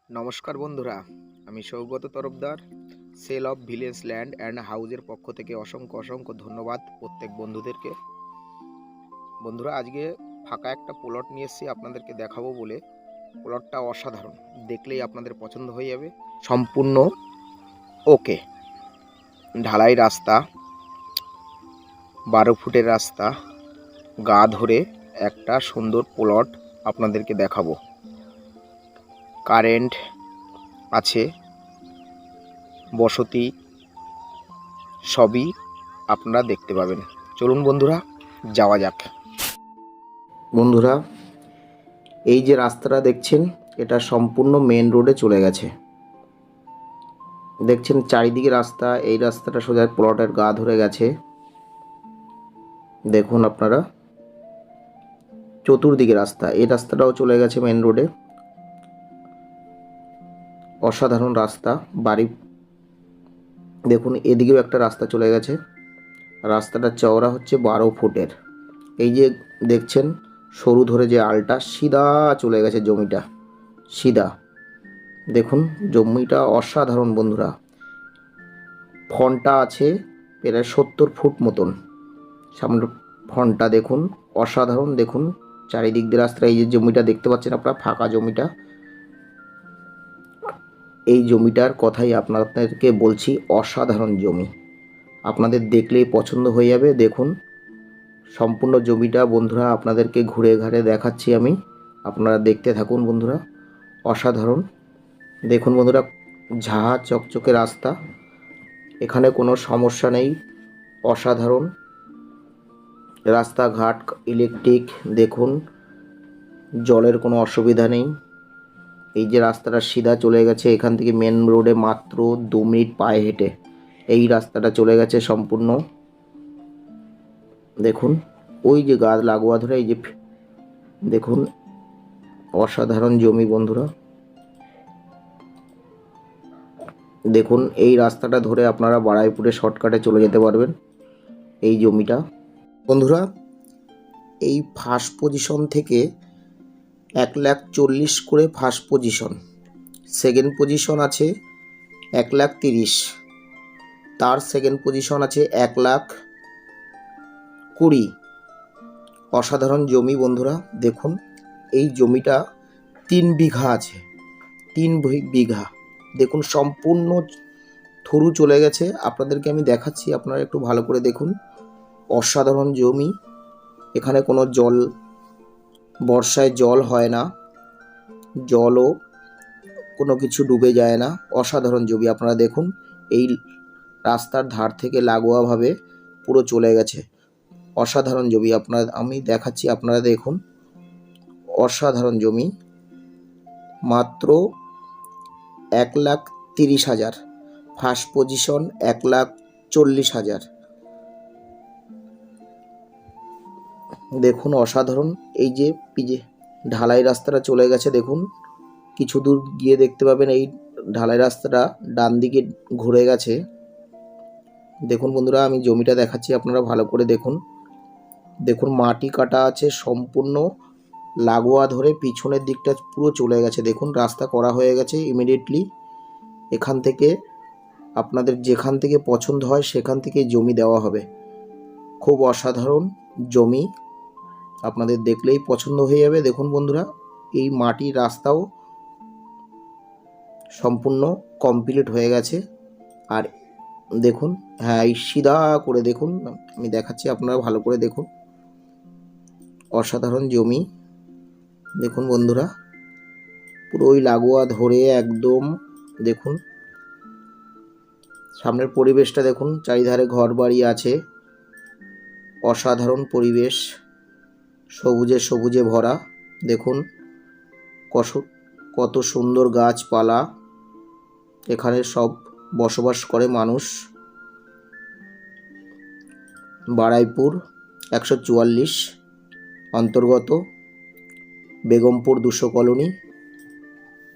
নমস্কার বন্ধুরা, আমি Sougata Tarafdar. Sale of village land and হাউজের পক্ষ থেকে অসংখ্য অসংখ্য ধন্যবাদ প্রত্যেক বন্ধুদেরকে। বন্ধুরা, আজকে ফাঁকা একটা প্লট নিয়ে এসেছি আপনাদেরকে দেখাবো বলে। প্লটটা অসাধারণ, দেখলেই আপনাদের পছন্দ হয়ে যাবে। সম্পূর্ণ ওকে, ঢালাই রাস্তা, 12 ফুটের রাস্তা, গা ধরে একটা সুন্দর প্লট আপনাদেরকে দেখাবো। কারেন্ট আছে, বসতি সবই আপনারা দেখতে পাবেন। চলুন বন্ধুরা, যাওয়া যাক। বন্ধুরা, এই যে রাস্তাটা দেখছেন, এটা সম্পূর্ণ মেন রোডে চলে গেছে। দেখছেন চারিদিকে রাস্তা, এই রাস্তাটা সোজা প্লটের গা ধরে গেছে। দেখুন আপনারা, চতুর্দিকে রাস্তা, এই রাস্তাটাও চলে গেছে মেন রোডে। অসাধারণ রাস্তা, বাড়ি দেখুন, এদিকেও একটা রাস্তা চলে গেছে। রাস্তাটা চওড়া হচ্ছে 12 ফুটের। এই যে দেখছেন সরু ধরে যে আলটা সিধা চলে গেছে জমিটা, সিধা। দেখুন জমিটা অসাধারণ বন্ধুরা। ফন্টটা আছে প্রায় 70 ফুট মতন। সামনের ফন্টটা দেখুন, অসাধারণ। দেখুন চারিদিক দিয়ে রাস্তা। এই যে জমিটা দেখতে পাচ্ছেন আপনারা, ফাঁকা জমিটা, এই জমিটার কথাই আপনাদেরকে বলছি। অসাধারণ জমি, আপনাদের দেখলেই পছন্দ হয়ে যাবে। দেখুন সম্পূর্ণ জমিটা বন্ধুরা আপনাদেরকে ঘুরে ঘাড়ে দেখাচ্ছি আমি, আপনারা দেখতে থাকুন বন্ধুরা। অসাধারণ। দেখুন বন্ধুরা, ঝাঁ চকচকে রাস্তা, এখানে কোনো সমস্যা নেই। অসাধারণ রাস্তাঘাট, ইলেকট্রিক, দেখুন জলের কোনো অসুবিধা নেই। এই যে রাস্তাটা সিধা চলে গেছে, এখান থেকে মেন রোডে মাত্র 2 মিনিট পায়ে হেঁটে এই রাস্তাটা চলে গেছে সম্পূর্ণ। দেখুন ওই যে গাছ লাগোয়া ধরে, এই যে দেখুন অসাধারণ জমি বন্ধুরা। দেখুন এই রাস্তাটা ধরে আপনারা বারুইপুরে শর্টকাটে চলে যেতে পারবেন। এই জমিটা বন্ধুরা, এই ফার্স্ট পজিশন থেকে 1,40,000 করে ফার্স্ট পজিশন, সেকেন্ড পজিশন আছে 1,30,000, তার সেকেন্ড পজিশন আছে 1,20,000। অসাধারণ জমি বন্ধুরা। দেখুন এই জমিটা 3 বিঘা আছে, 3 বিঘা। দেখুন সম্পূর্ণ থরু চলে গেছে, আপনাদেরকে আমি দেখাচ্ছি, আপনারা একটু ভালো করে দেখুন। অসাধারণ জমি, এখানে কোনো জল, বর্ষায় জল হয় না, জলও কোনো কিছু ডুবে যায় না। অসাধারণ জমি, আপনারা দেখুন এই রাস্তার ধার থেকে লাগোয়াভাবে পুরো চলে গেছে। অসাধারণ জমি, আমি দেখাচ্ছি, আপনারা দেখুন। অসাধারণ জমি, মাত্র 1,30,000 ফার্স্ট পজিশন, 1,40,000। দেখুন অসাধারণ। এই যে ঢালাই রাস্তাটা চলে গেছে, দেখুন কিছু দূর গিয়ে দেখতে পাবেন এই ঢালাই রাস্তাটা ডান দিকে ঘুরে গেছে। দেখুন বন্ধুরা, আমি জমিটা দেখাচ্ছি, আপনারা ভালো করে দেখুন। দেখুন মাটি কাটা আছে সম্পূর্ণ, লাগোয়া ধরে পিছনের দিকটা পুরো চলে গেছে। দেখুন রাস্তা করা হয়ে গেছে ইমিডিয়েটলি। এখান থেকে আপনাদের যেখান থেকে পছন্দ হয় সেখান থেকে জমি দেওয়া হবে। খুব অসাধারণ জমি, আপনাদের দেখলেই পছন্দ হয়ে যাবে। দেখুন বন্ধুরা, এই মাটির রাস্তাও সম্পূর্ণ কমপ্লিট হয়ে গেছে। আর দেখুন, হ্যাঁ এই সিধা করে দেখুন, আমি দেখাচ্ছি, আপনারা ভালো করে দেখুন। অসাধারণ জমি, দেখুন বন্ধুরা, পুরো ওই লাগোয়া ধরে একদম। দেখুন সামনের পরিবেশটা দেখুন, চারিধারে ঘর বাড়ি আছে। অসাধারণ পরিবেশ, সবুজে সবুজে ভরা। দেখুন কত সুন্দর গাছপালা, এখানে সব বসবাস করে মানুষ। বারুইপুর 144 অন্তর্গত বেগমপুর 200 কলোনি।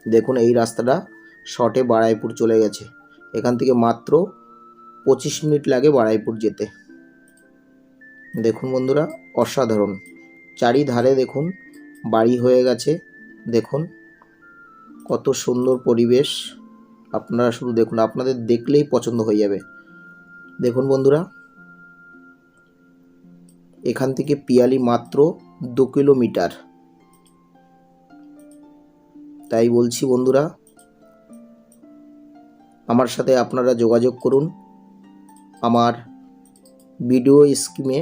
দেখুন এই রাস্তাটা শর্টে বারুইপুর চলে গেছে, এখান থেকে মাত্র 25 মিনিট লাগে বারুইপুর যেতে। দেখুন বন্ধুরা অসাধারণ, চারিধারে দেখুন বাড়ি হয়ে গেছে। দেখুন কত সুন্দর পরিবেশ, আপনারা শুধু দেখুন, আপনাদের দেখলেই পছন্দ হয়ে যাবে। দেখুন বন্ধুরা, এখান থেকে পিয়ালি মাত্র 2 কিলোমিটার। তাই বলছি বন্ধুরা, আমার সাথে আপনারা যোগাযোগ করুন। আমার ভিডিও স্ক্রিনে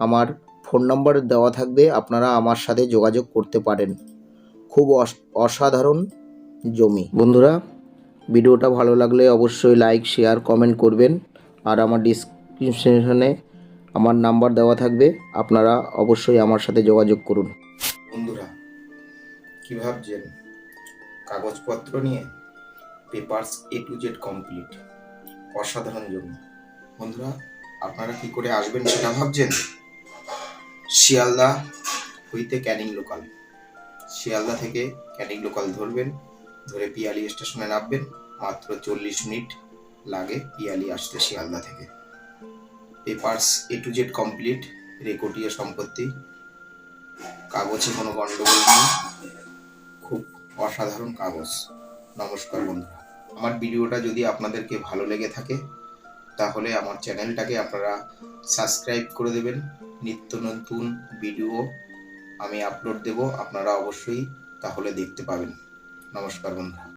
আমার ফোন নাম্বার দেওয়া থাকবে, আপনারা আমার সাথে যোগাযোগ করতে পারেন। খুব অসাধারণ জমি। বন্ধুরা, ভিডিওটা ভালো লাগলে অবশ্যই লাইক, শেয়ার, কমেন্ট করবেন। আর আমার ডিসক্রিপশনে আমার নাম্বার দেওয়া থাকবে, আপনারা অবশ্যই আমার সাথে যোগাযোগ করুন। বন্ধুরা, কী ভাবছেন? কাগজপত্র নিয়ে papers A to Z complete, অসাধারণ জমি। বন্ধুরা, আপনারা কি করে আসবেন সেটা ভাবছেন? শিয়ালদা হইতে ক্যানিং লোকাল, শিয়ালদা থেকে ক্যানিং লোকাল ধরবেন, ধরে পিয়ালি স্টেশনে নামবেন। মাত্র 40 মিনিট লাগে পিয়ালি আসতে শিয়ালদা থেকে। Papers A to Z complete, রেকর্ডিয়া সম্পত্তি, কাগজে কোনো গণ্ডগোল নেই, খুব অসাধারণ কাগজ। নমস্কার বন্ধুরা, আমার ভিডিওটা যদি আপনাদেরকে ভালো লেগে থাকে তাহলে আমার চ্যানেলটাকে আপনারা সাবস্ক্রাইব করে দেবেন। নিত্য নতুন ভিডিও আমি আপলোড দেব, আপনারা অবশ্যই তাহলে দেখতে পাবেন। নমস্কার বন্ধুরা।